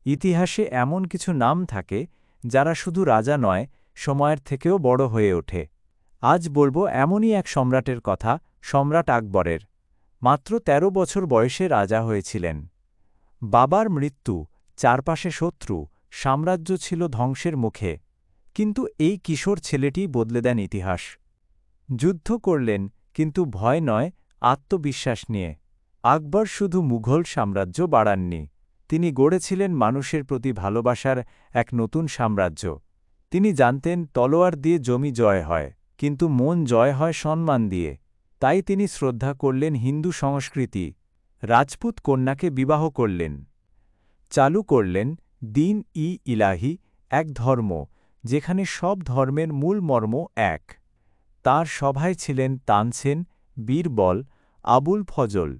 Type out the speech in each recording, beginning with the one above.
ইতিহাসে এমন কিছু নাম থাকে যারা শুধু রাজা নয়, সময়ের থেকেও বড় হয়ে ওঠে। আজ বলবো এমনই এক সম্রাটের কথা, সম্রাট আকবরের। মাত্র ১৩ বছর বয়সে রাজা হয়েছিলেন। বাবার মৃত্যু, চারপাশে শত্রু, সাম্রাজ্য ছিল ধ্বংসের মুখে। কিন্তু এই কিশোর ছেলেটিই বদলে দেন ইতিহাস। যুদ্ধ করলেন, কিন্তু ভয় নয়, আত্মবিশ্বাস নিয়ে। আকবর শুধু মুঘল সাম্রাজ্য বাড়াননি, তিনি গড়েছিলেন মানুষের প্রতি ভালোবাসার এক নতুন সাম্রাজ্য। তিনি জানতেন তলোয়ার দিয়ে জমি জয় হয়, কিন্তু মন জয় হয় সম্মান দিয়ে। তাই তিনি শ্রদ্ধা করলেন হিন্দু সংস্কৃতি, রাজপুত কন্যাকে বিবাহ করলেন। চালু করলেন দিন-ই-ইলাহি, এক ধর্ম যেখানে সব ধর্মের মূল মর্ম এক। তাঁর সভায় ছিলেন তানসেন, বীরবল, আবুল ফজল।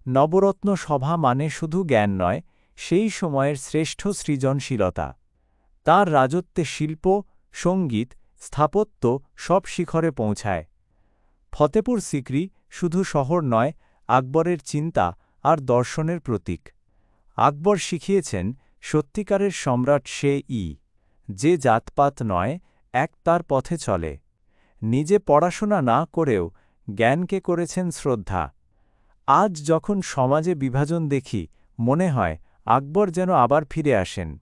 নবরত্ন সভা মানে শুধু জ্ঞান নয়, সেই সময়ের শ্রেষ্ঠ সৃজনশীলতা। তাঁর রাজত্বে শিল্প, সঙ্গীত, স্থাপত্য সব শিখরে পৌঁছায়। ফতেপুর সিক্রি শুধু শহর নয়, আকবরের চিন্তা আর দর্শনের প্রতীক। আকবর শিখিয়েছেন সত্যিকারের সম্রাট সে-ই, যে জাতপাত নয়, এক তার পথে চলে। নিজে পড়াশোনা না করেও জ্ঞানকে করেছেন শ্রদ্ধা। আজ যখন সমাজে বিভাজন দেখি, মনে হয় আকবর যেন আবার ফিরে আসেন।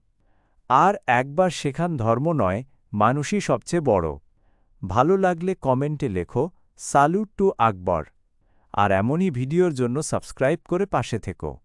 আর একবার শেখান ধর্ম নয়, মানুষই সবচেয়ে বড়। ভালো লাগলে কমেন্টে লেখো, স্যালুট টু আকবর। আর এমনই ভিডিওর জন্য সাবস্ক্রাইব করে পাশে থেকো।